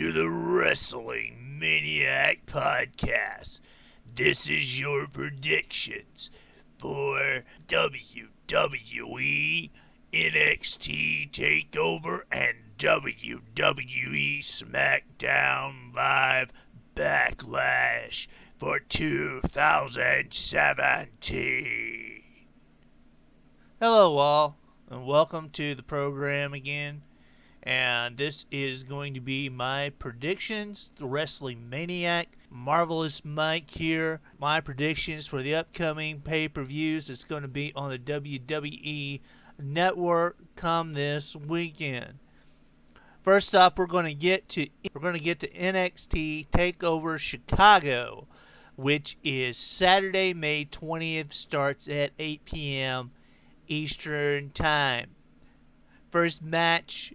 to the Wrestling Maniac Podcast. This is your predictions for WWE NXT TakeOver and WWE Smackdown Live Backlash for 2017. Hello all, and welcome to the program again. And this is going to be my predictions, the Wrestling Maniac, Marvelous Mike here. My predictions for the upcoming pay-per-views. It's going to be on the WWE Network come this weekend. First off, we're going to get to NXT TakeOver Chicago, which is Saturday, May 20th, starts at 8 p.m. Eastern Time. First match.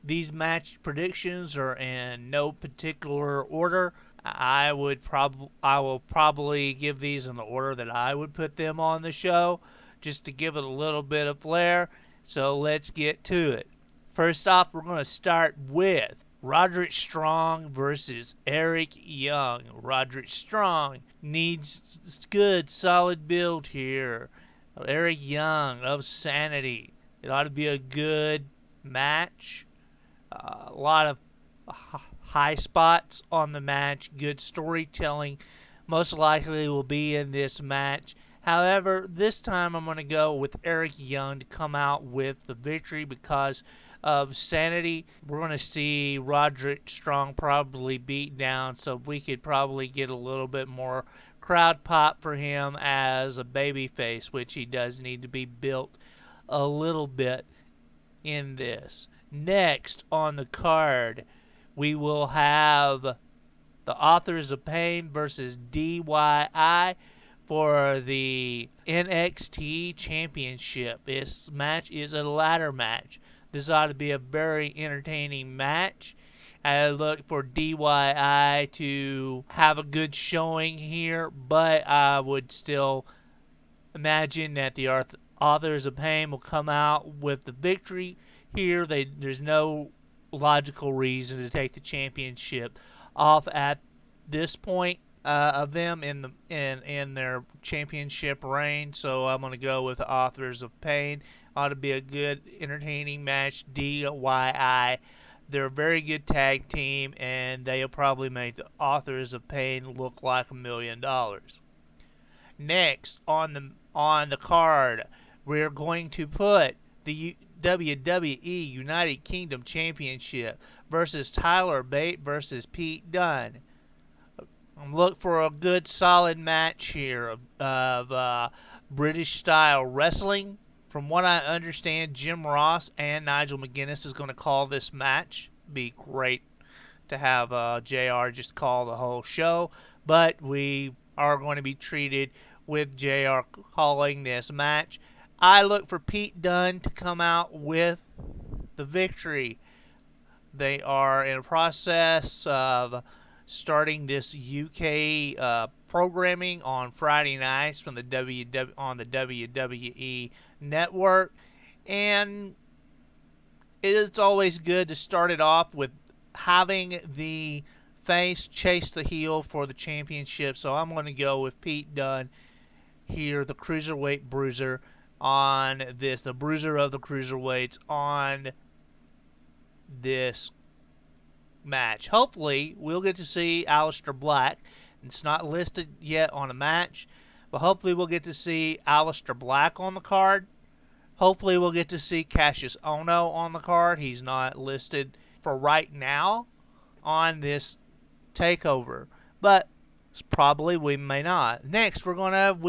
These match predictions are in no particular order. I will probably give these in the order that I would put them on the show, just to give it a little bit of flair. So let's get to it. First off, we're going to start with Roderick Strong versus Eric Young. Roderick Strong needs good, solid build here. Eric Young of Sanity. It ought to be a good match. A lot of high spots on the match. Good storytelling most likely will be in this match. However, this time I'm going to go with Eric Young to come out with the victory because of Sanity. We're going to see Roderick Strong probably beat down, so we could probably get a little bit more crowd pop for him as a babyface, which he does need to be built a little bit in this. Next on the card, we will have the Authors of Pain versus DIY for the NXT Championship. This match is a ladder match. This ought to be a very entertaining match. I look for DIY to have a good showing here, but I would still imagine that the Authors of Pain will come out with the victory. Here, there's no logical reason to take the championship off at this point of them in their championship reign. So I'm going to go with the Authors of Pain. Ought to be a good, entertaining match. DIY. They're a very good tag team, and they'll probably make the Authors of Pain look like $1 million. Next on the card, we're going to put the WWE United Kingdom Championship versus Tyler Bate versus Pete Dunne. I'm looking for a good solid match here of British style wrestling. From what I understand, Jim Ross and Nigel McGuinness is going to call this match. Be great to have JR just call the whole show, but we are going to be treated with JR calling this match. I look for Pete Dunne to come out with the victory. They are in a process of starting this UK programming on Friday nights from on the WWE Network, and it's always good to start it off with having the face chase the heel for the championship. So I'm going to go with Pete Dunne here, the Cruiserweight Bruiser, on this, the bruiser of the cruiserweights on this match. Hopefully, we'll get to see Aleister Black. It's not listed yet on a match, but hopefully we'll get to see Aleister Black on the card. Hopefully we'll get to see Cassius Ohno on the card. He's not listed for right now on this takeover, but probably we may not. Next, we're going to have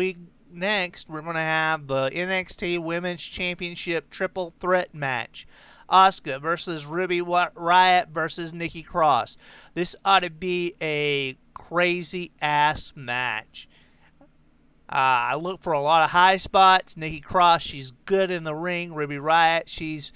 the NXT Women's Championship Triple Threat match. Asuka versus Ruby Riott versus Nikki Cross. This ought to be a crazy-ass match. I look for a lot of high spots. Nikki Cross, she's good in the ring. Ruby Riott, she's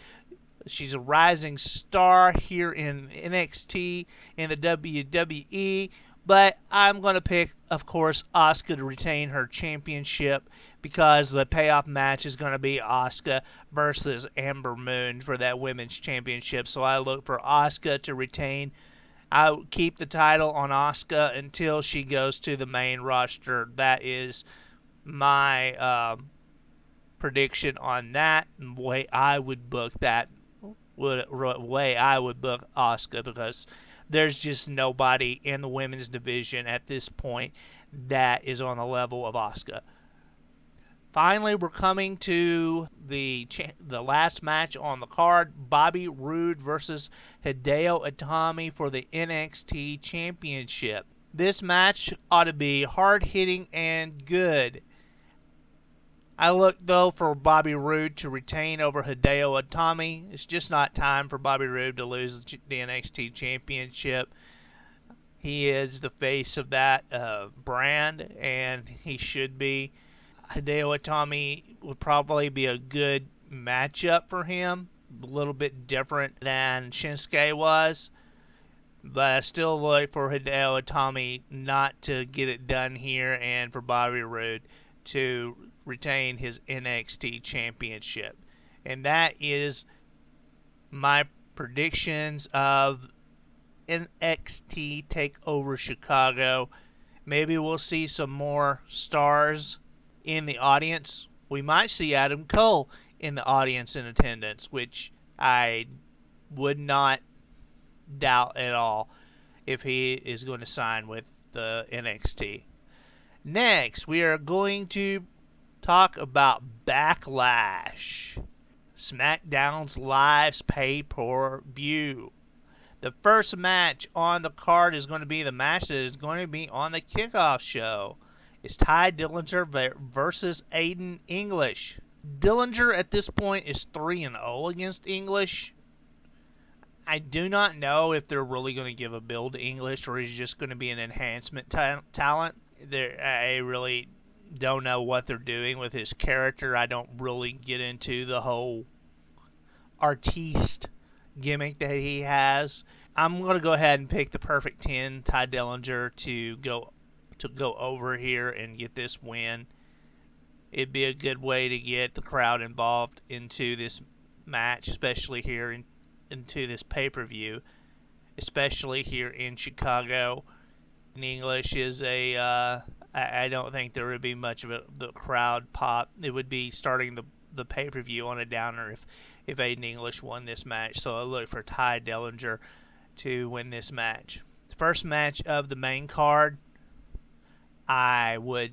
a rising star here in NXT in the WWE. But I'm going to pick, of course, Asuka to retain her championship because the payoff match is going to be Asuka versus Ember Moon for that women's championship. So I look for Asuka to retain I would keep the title on Asuka until she goes to the main roster. That is my prediction on that. The way I would book that, way I would book Asuka, because there's just nobody in the women's division at this point that is on the level of Asuka. Finally, we're coming to the last match on the card: Bobby Roode versus Hideo Itami for the NXT Championship. This match ought to be hard-hitting and good. I look, though, for Bobby Roode to retain over Hideo Itami. It's just not time for Bobby Roode to lose the NXT Championship. He is the face of that brand, and he should be. Hideo Itami would probably be a good matchup for him. A little bit different than Shinsuke was. But I still look for Hideo Itami not to get it done here, and for Bobby Roode to retain his NXT Championship. And that is my predictions of NXT TakeOver Chicago. Maybe we'll see some more stars in the audience. We might see Adam Cole in the audience in attendance, which I would not doubt at all if he is going to sign with the NXT. Next, we are going to talk about Backlash, SmackDown's live pay-per-view. The first match on the card is going to be the match that is going to be on the kickoff show. It's Ty Dillinger versus Aiden English. Dillinger at this point is 3-0 against English. I do not know if they're really going to give a build to English, or he's just going to be an enhancement talent. I really don't know what they're doing with his character. I don't really get into the whole artiste gimmick that he has. I'm going to go ahead and pick the perfect 10, Ty Dillinger, to go over here and get this win. It'd be a good way to get the crowd involved into this match, especially here into this pay-per-view, especially here in Chicago. In English is I don't think there would be much of the crowd pop. It would be starting the pay-per-view on a downer if Aiden English won this match. So I look for Ty Dillinger to win this match. The first match of the main card, I would,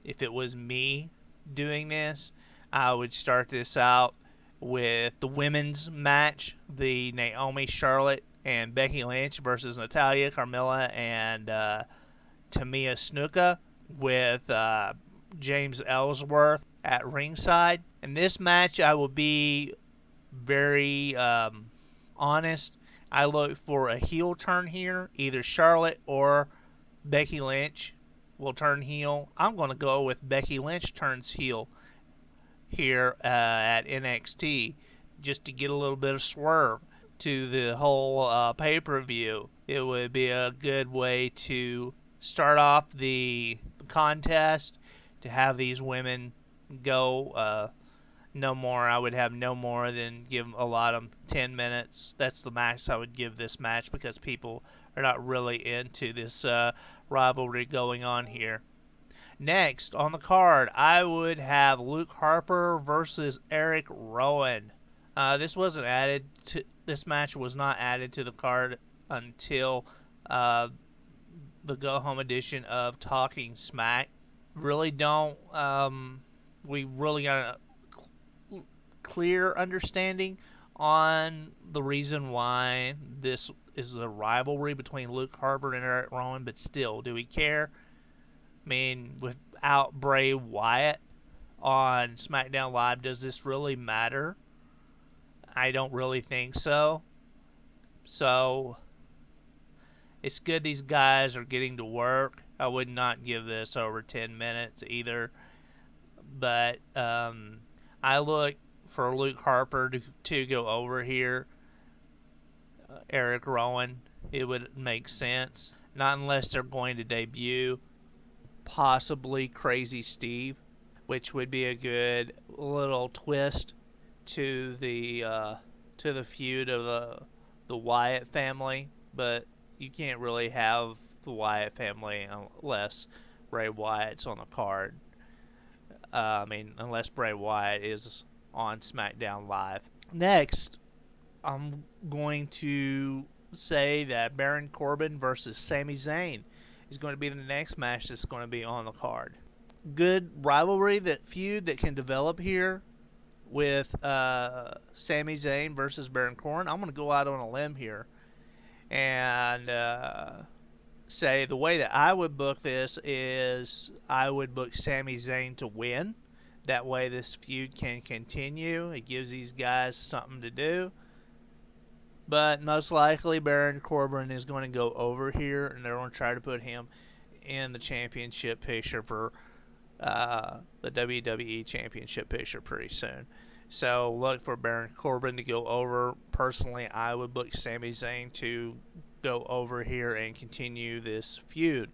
if it was me doing this, I would start this out with the women's match, the Naomi, Charlotte, and Becky Lynch versus Natalya, Carmella, and Tamia Snuka, with James Ellsworth at ringside. In this match, I will be very honest. I look for a heel turn here. Either Charlotte or Becky Lynch will turn heel. I'm going to go with Becky Lynch turns heel here at NXT, just to get a little bit of swerve to the whole pay-per-view. It would be a good way to start off the contest, to have these women go no more. I would have no more than a lot of them 10 minutes. That's the max I would give this match, because people are not really into this rivalry going on here. Next on the card, I would have Luke Harper versus Eric Rowan. This match was not added to the card until the go-home edition of Talking Smack. We really got a clear understanding on the reason why this is a rivalry between Luke Harper and Eric Rowan, but still, do we care? I mean, without Bray Wyatt on SmackDown Live, does this really matter? I don't really think so. So, it's good these guys are getting to work. I would not give this over 10 minutes either. But I look for Luke Harper to go over here. Eric Rowan, it would make sense. Not unless they're going to debut possibly Crazy Steve, which would be a good little twist to the feud of the Wyatt family. but you can't really have the Wyatt family unless Bray Wyatt's on the card. Unless Bray Wyatt is on SmackDown Live. Next, I'm going to say that Baron Corbin versus Sami Zayn is going to be the next match that's going to be on the card. Good rivalry, that feud that can develop here with Sami Zayn versus Baron Corbin. I'm going to go out on a limb here and say the way that I would book this is I would book Sami Zayn to win. That way this feud can continue. It gives these guys something to do. But most likely Baron Corbin is going to go over here, and they're going to try to put him in the championship picture for the WWE Championship picture pretty soon. So look for Baron Corbin to go over. Personally, I would book Sami Zayn to go over here and continue this feud.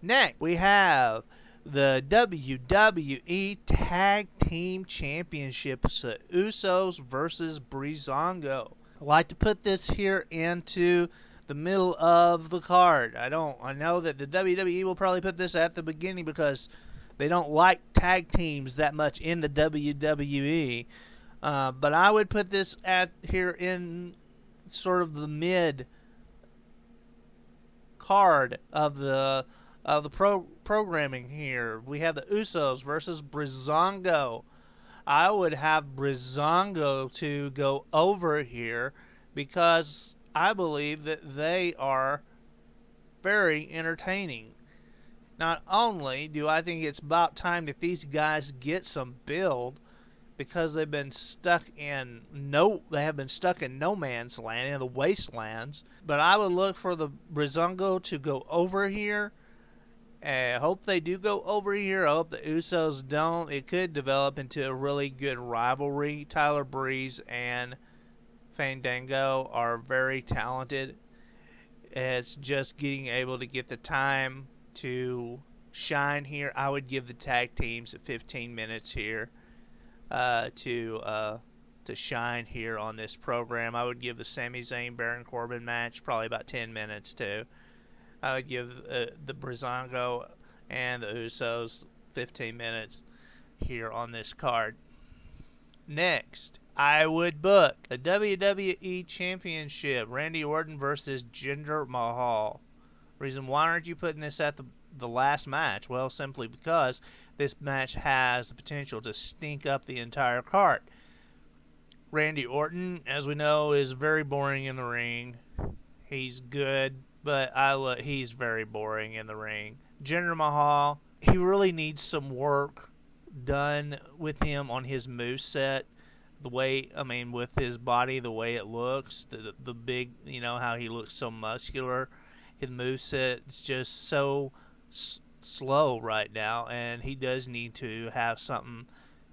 Next, we have the WWE Tag Team Championships, the Usos versus Breezango. I like to put this here into the middle of the card. I know that the WWE will probably put this at the beginning because they don't like tag teams that much in the WWE. But I would put this here in sort of the mid card of the programming here. We have the Usos versus Breezango. I would have Breezango to go over here because I believe that they are very entertaining. Not only do I think it's about time that these guys get some build because they have been stuck in no man's land, in the wastelands, but I would look for the Breezango to go over here. I hope they do go over here. I hope the Usos don't. It could develop into a really good rivalry. Tyler Breeze and Fandango are very talented. It's just getting able to get the time to shine here. I would give the tag teams 15 minutes here to shine here on this program. I would give the Sami Zayn Baron Corbin match probably about 10 minutes too. I would give the Breezango and the Usos 15 minutes here on this card. Next, I would book the WWE Championship, Randy Orton versus Jinder Mahal. Reason why aren't you putting this at the last match? Well, simply because this match has the potential to stink up the entire card. Randy Orton, as we know, is very boring in the ring. He's good, but he's very boring in the ring. Jinder Mahal, he really needs some work done with him on his moveset. With his body, the way it looks, the big, how he looks so muscular. His moveset is just so slow right now, and he does need to have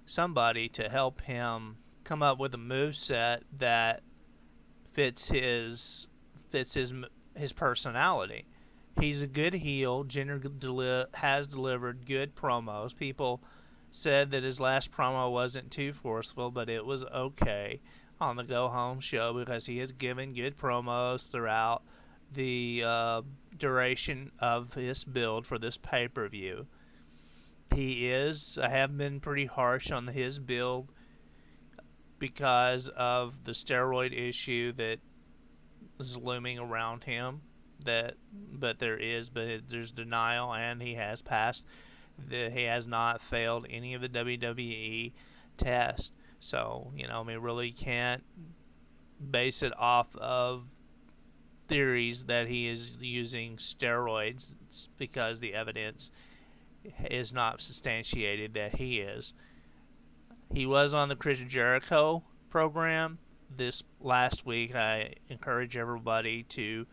somebody to help him come up with a moveset that fits his personality. He's a good heel. Jinder has delivered good promos. People said that his last promo wasn't too forceful, but it was okay on the Go Home show because he has given good promos throughout the duration of his build for this pay-per-view. I have been pretty harsh on his build because of the steroid issue that is looming around him. But there's denial, and he has passed. He has not failed any of the WWE tests. So, really can't base it off of theories that he is using steroids because the evidence is not substantiated that he is. He was on the Chris Jericho program this last week. I encourage everybody to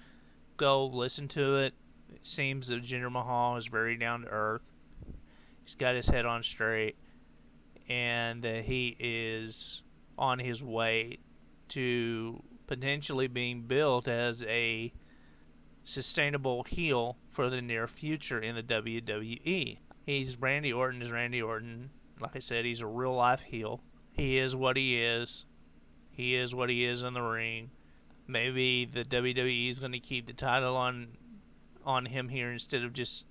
go listen to it. It seems that Jinder Mahal is very down to earth. He's got his head on straight, and he is on his way to potentially being built as a sustainable heel for the near future in the WWE. Randy Orton is Randy Orton. Like I said, he's a real life heel. He is what he is. He is what he is in the ring. maybe the WWE is going to keep the title on him here instead of just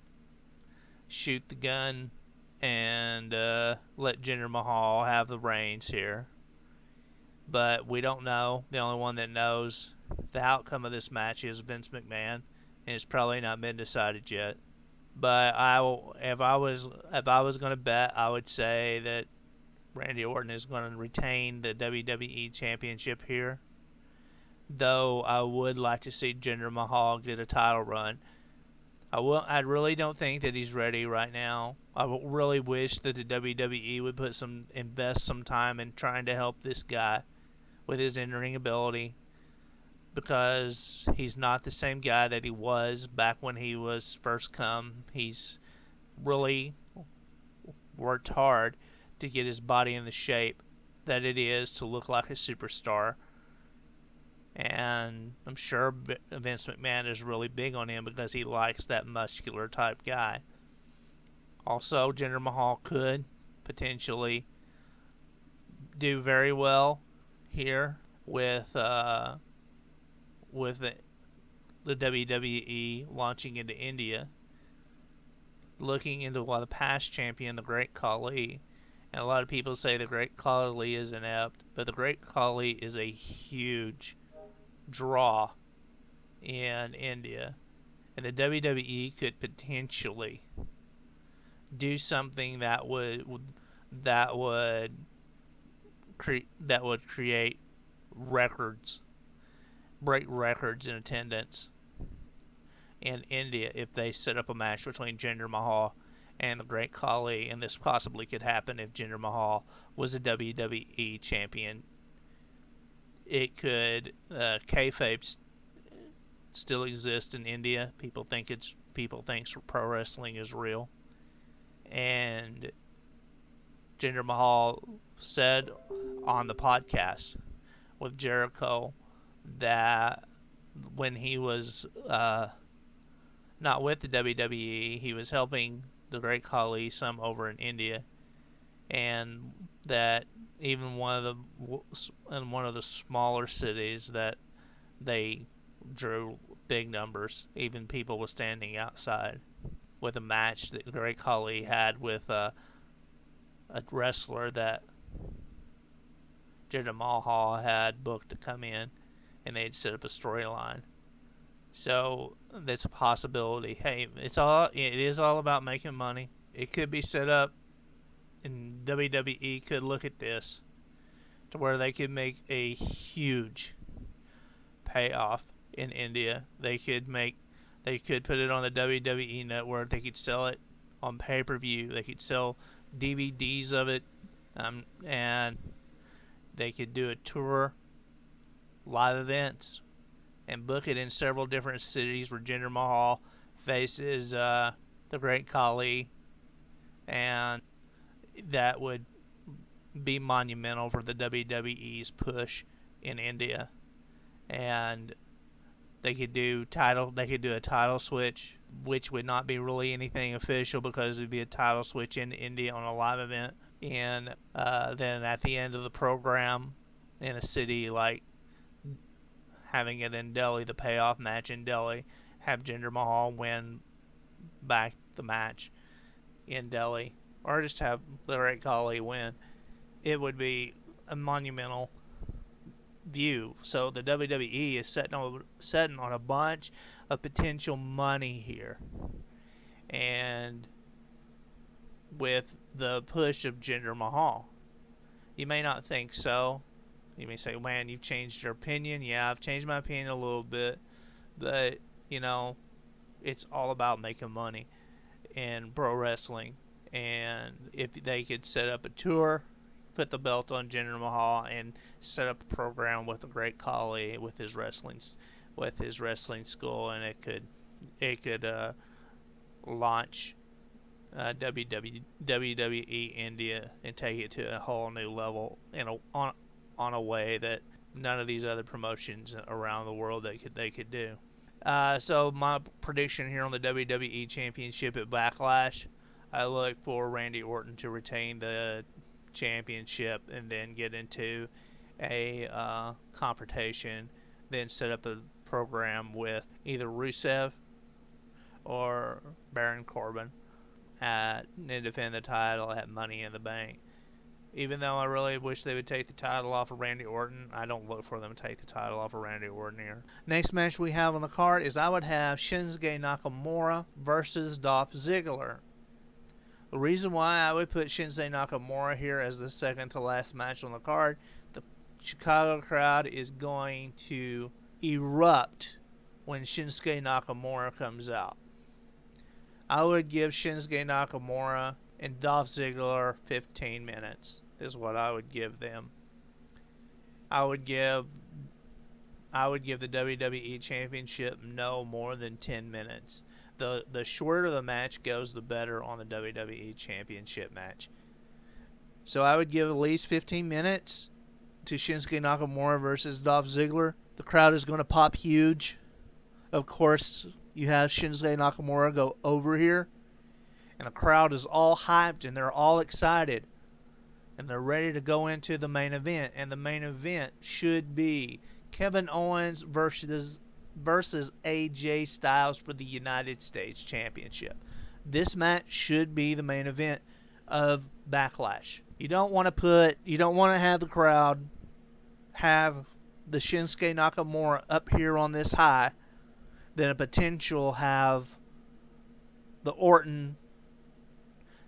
shoot the gun and let Jinder Mahal have the reins here. But we don't know. The only one that knows the outcome of this match is Vince McMahon, and it's probably not been decided yet. But if I was going to bet, I would say that Randy Orton is going to retain the WWE Championship here. Though I would like to see Jinder Mahal get a title run. I really don't think that he's ready right now. I really wish that the WWE would invest some time in trying to help this guy with his in-ring ability, because he's not the same guy that he was back when he was first come. He's really worked hard to get his body in the shape that it is to look like a superstar. And I'm sure Vince McMahon is really big on him because he likes that muscular type guy. Also, Jinder Mahal could potentially do very well here with the WWE launching into India, looking into the past champion, the Great Khali. And a lot of people say the Great Khali is inept, but the Great Khali is a huge draw in India, and the WWE could potentially do something that would create records, break records in attendance in India if they set up a match between Jinder Mahal and the Great Khali, and this possibly could happen if Jinder Mahal was a WWE champion. It could kayfabe still exist in India. People think pro wrestling is real, and Jinder Mahal said on the podcast with Jericho that when he was not with the WWE, he was helping the Great Khali some over in India, and that even one of the smaller cities that they drew big numbers. Even people were standing outside with a match that Great Khali had with a wrestler that Jinder Mahal had booked to come in, and they'd set up a storyline. So there's a possibility. Hey, it is all about making money. It could be set up, and WWE could look at this to where they could make a huge payoff in India. They could put it on the WWE network. They could sell it on pay-per-view. They could sell DVDs of it, and they could do a tour, live events, and book it in several different cities where Jinder Mahal faces the Great Khali, and that would be monumental for the WWE's push in India. And they could do a title switch, which would not be really anything official because it would be a title switch in India on a live event. And then at the end of the program, in a city like having it in Delhi, the payoff match in Delhi, have Jinder Mahal win back the match in Delhi, or just have the Great Khali win. It would be a monumental view. So the WWE is setting on a bunch of potential money here, and with the push of Jinder Mahal, you may not think so. You may say, "Man, you've changed your opinion." Yeah, I've changed my opinion a little bit, but it's all about making money in pro wrestling. And if they could set up a tour, put the belt on Jinder Mahal, and set up a program with the Great Khali with his wrestling school, and it could launch WWE India and take it to a whole new level on a way that none of these other promotions around the world they could do. So my prediction here on the WWE Championship at Backlash, I look for Randy Orton to retain the championship and then get into a confrontation then set up a program with either Rusev or Baron Corbin and defend the title at Money in the Bank. Even though I really wish they would take the title off of Randy Orton, I don't look for them to take the title off of Randy Orton here. Next match we have on the card is I would have Shinsuke Nakamura versus Dolph Ziggler. The reason why I would put Shinsuke Nakamura here as the second to last match on the card, the Chicago crowd is going to erupt when Shinsuke Nakamura comes out. I would give Shinsuke Nakamura and Dolph Ziggler 15 minutes is what I would give them. I would give the WWE Championship no more than 10 minutes. The shorter the match goes, the better on the WWE Championship match. So I would give at least 15 minutes to Shinsuke Nakamura versus Dolph Ziggler. The crowd is going to pop huge. Of course, you have Shinsuke Nakamura go over here, and the crowd is all hyped and they're all excited. And they're ready to go into the main event. And the main event should be Kevin Owens versus AJ Styles for the United States Championship. This match should be the main event of Backlash. You don't want to have the crowd have the Shinsuke Nakamura up here on this high, then a potential have the Orton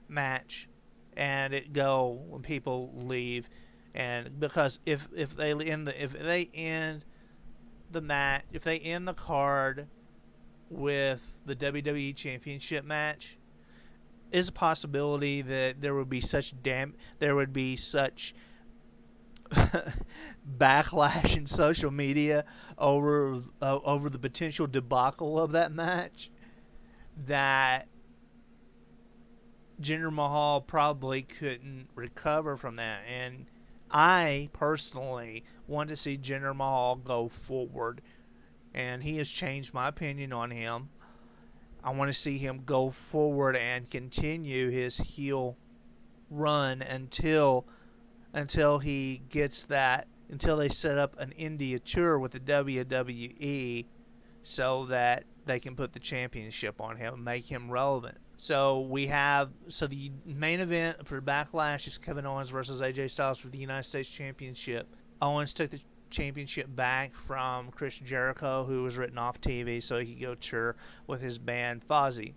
match and it go when people leave, and because if they end the card with the WWE Championship match, is a possibility that there would be such backlash in social media over the potential debacle of that match that Jinder Mahal probably couldn't recover from that. And I personally want to see Jinder Mahal go forward, and he has changed my opinion on him. I want to see him go forward and continue his heel run until he gets until they set up an India tour with the WWE so that they can put the championship on him and make him relevant. So the main event for Backlash is Kevin Owens versus AJ Styles for the United States Championship. Owens took the championship back from Chris Jericho, who was written off TV so he could go tour with his band Fozzy.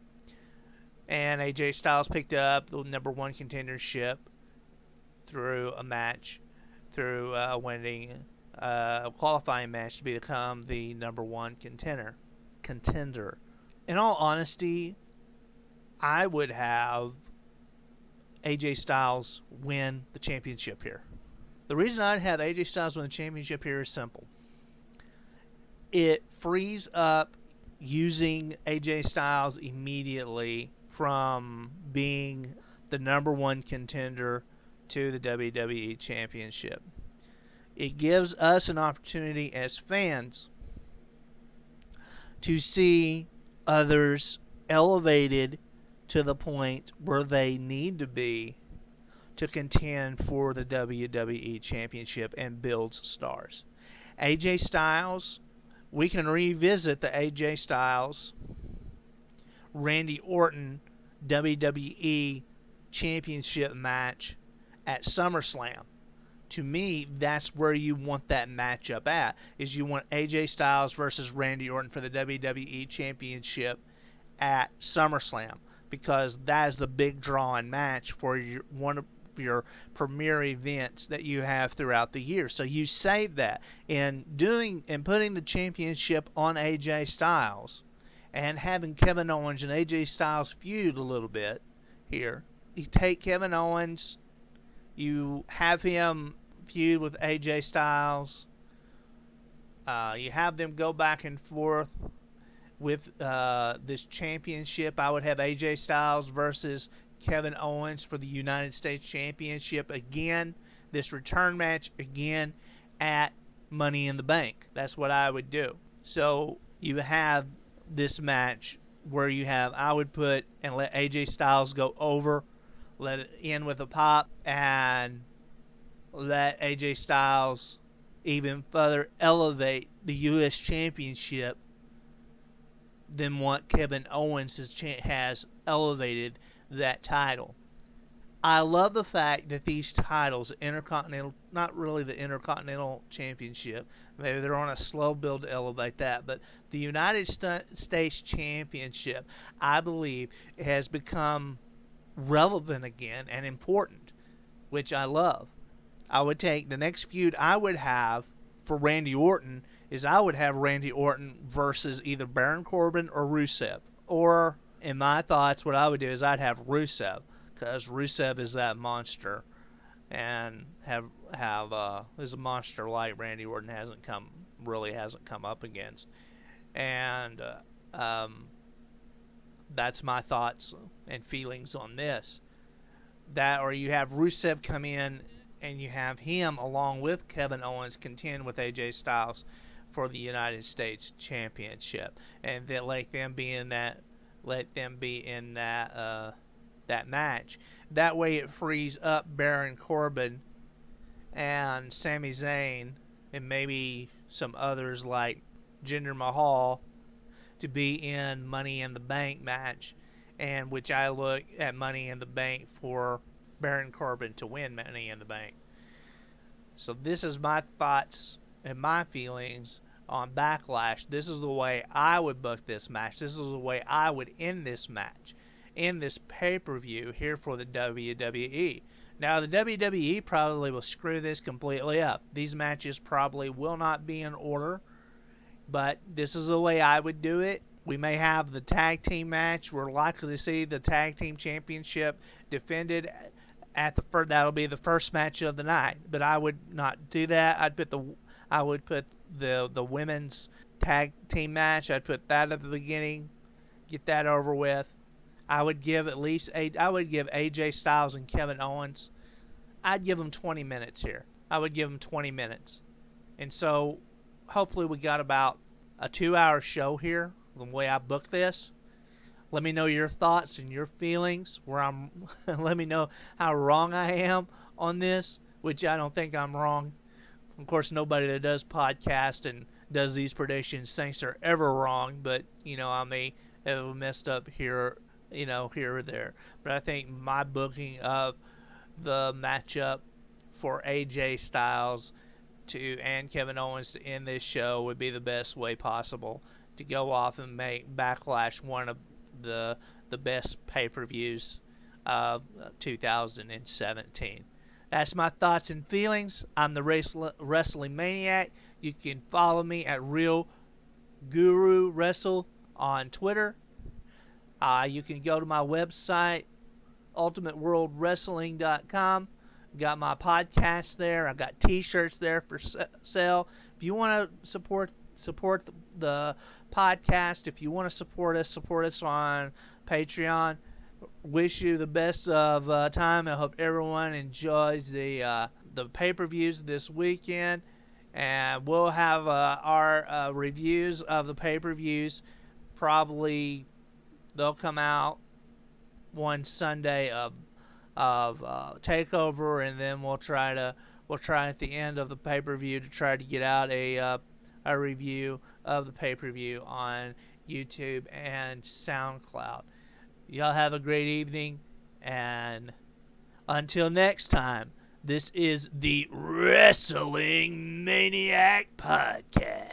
And AJ Styles picked up the number one contendership through winning a qualifying match to become the number one contender. In all honesty, I would have AJ Styles win the championship here. The reason I'd have AJ Styles win the championship here is simple. It frees up using AJ Styles immediately from being the number one contender to the WWE Championship. It gives us an opportunity as fans to see others elevated to the point where they need to be to contend for the WWE Championship and builds stars. AJ Styles, we can revisit the AJ Styles, Randy Orton WWE Championship match at SummerSlam. To me, that's where you want that matchup at, is you want AJ Styles versus Randy Orton for the WWE Championship at SummerSlam, because that is the big drawing match for one of your premier events that you have throughout the year. So you save that in putting the championship on AJ Styles and having Kevin Owens and AJ Styles feud a little bit here. You take Kevin Owens, you have him feud with AJ Styles. You have them go back and forth with this championship. I would have AJ Styles versus Kevin Owens for the United States Championship again. This return match again at Money in the Bank. That's what I would do. So you have this match where I would put and let AJ Styles go over, let it end with a pop, and let AJ Styles even further elevate the U.S. Championship than what Kevin Owens has elevated that title. I love the fact that these titles, Intercontinental, not really the Intercontinental Championship, maybe they're on a slow build to elevate that, but the United States Championship, I believe, has become relevant again and important, which I love. I would take the next feud I would have for Randy Orton is I would have Randy Orton versus either Baron Corbin or Rusev. Or, in my thoughts, what I would do is I'd have Rusev, because Rusev is that monster, and is a monster like Randy Orton hasn't come up against. And that's my thoughts and feelings on this. That, or you have Rusev come in and you have him along with Kevin Owens contend with AJ Styles for the United States Championship, and then let them be in that match. That way it frees up Baron Corbin and Sami Zayn and maybe some others like Jinder Mahal to be in Money in the Bank match, and which I look at Money in the Bank for Baron Corbin to win Money in the Bank. So this is my thoughts and my feelings on Backlash. This is the way I would book this match. This is the way I would end this match, in this pay-per-view here for the WWE. Now, the WWE probably will screw this completely up. These matches probably will not be in order, but this is the way I would do it. We may have the tag team match. We're likely to see the tag team championship defended at that'll be the first match of the night. But I would not do that. I would put the women's tag team match. I'd put that at the beginning. Get that over with. I would give AJ Styles and Kevin Owens, I'd give them 20 minutes here. I would give them 20 minutes. And so hopefully we got about a 2-hour show here, the way I booked this. Let me know your thoughts and your feelings. Let me know how wrong I am on this, which I don't think I'm wrong. Of course, nobody that does podcast and does these predictions thinks they're ever wrong, but, I may have messed up here or there. But I think my booking of the matchup for AJ Styles and Kevin Owens to end this show would be the best way possible to go off and make Backlash one of the best pay-per-views of 2017. That's my thoughts and feelings. I'm the Wrestling Maniac. You can follow me at Real Guru Wrestle on Twitter. You can go to my website, ultimateworldwrestling.com. Got my podcast there. I've got t-shirts there for sale. If you want to support the podcast, if you want to support us on Patreon. Wish you the best of time. I hope everyone enjoys the pay-per-views this weekend, and we'll have our reviews of the pay-per-views. Probably they'll come out one Sunday of TakeOver, and then we'll try at the end of the pay-per-view to try to get out a review of the pay-per-view on YouTube and SoundCloud. Y'all have a great evening, and until next time, this is the Wrestling Maniac Podcast.